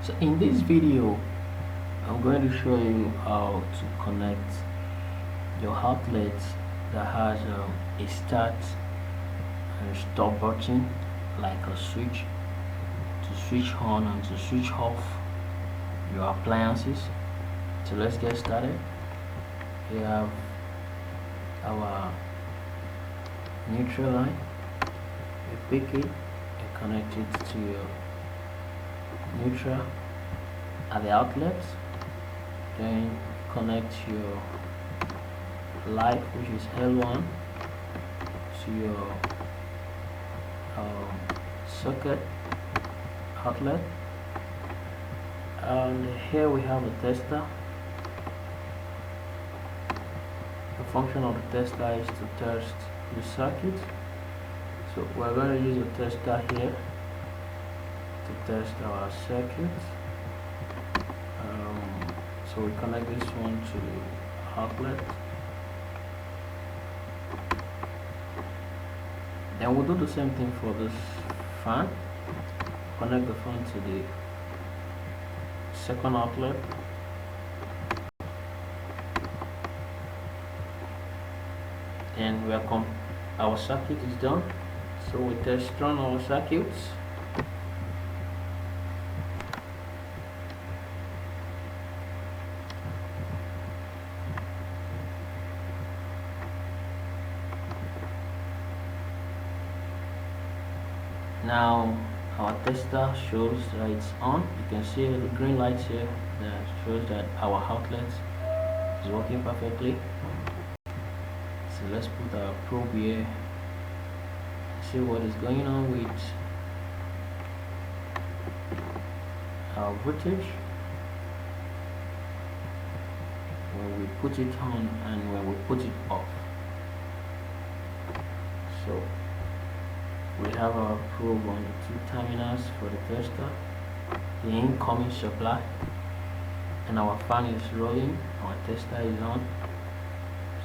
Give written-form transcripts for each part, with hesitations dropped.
So in this video I'm going to show you how to connect your outlet that has a start and stop button like a switch to switch on and to switch off your appliances. So let's get started. We have our neutral line. You pick it and connect it to your neutral at the outlet, then connect your light, which is L1, to your socket outlet. And here we have a tester. The function of the tester is to test the circuit. So we're going to use a tester here to test our circuit. So we connect this one to the outlet. Then we'll do the same thing for this fan. Connect the fan to the second outlet. And our circuit is done. So we test run our circuits. Now our tester shows that it's on. You can see the green lights here that shows that our outlet is working perfectly. So let's put our probe here, see what is going on with our voltage when we put it on and when we put it off. So we have our probe on the two terminals for the tester, the incoming supply, and our fan is rolling, our tester is on.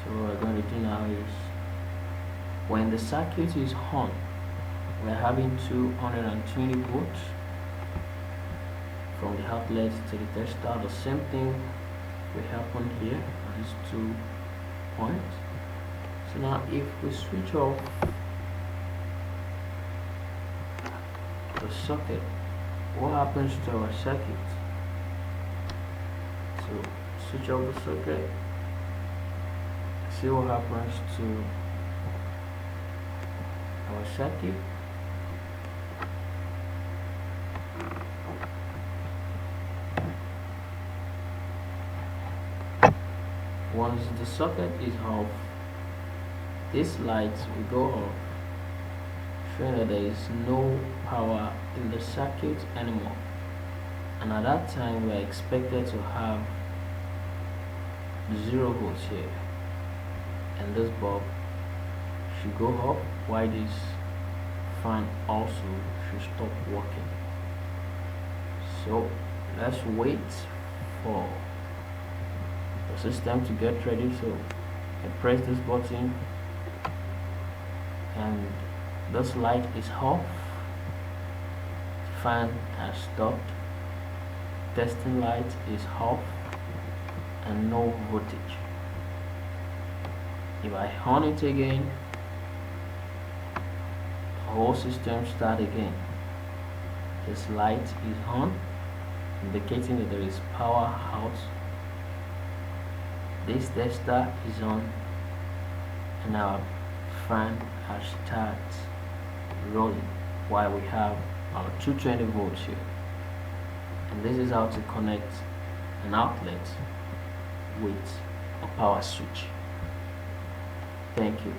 So what we're going to do now is, when the circuit is on, we're having 220 volts from the outlet to the tester. The same thing will happen here at these 2 points. So now if we switch off the socket, what happens to our circuit? So switch off the socket, see what happens to our circuit. Once the socket is off, this light will go off, showing that there is no power in the circuit anymore. And at that time we are expected to have 0 volts here, and this bulb should go up while this fan also should stop working. So let's wait for the system to get ready. So I press this button and this light is off, fan has stopped, testing light is off, and no voltage. If I on it again, the whole system start again. This light is on, indicating that there is power out. This tester is on, and our fan has started rolling while we have our 220 volts here. And this is how to connect an outlet with a power switch. Thank you.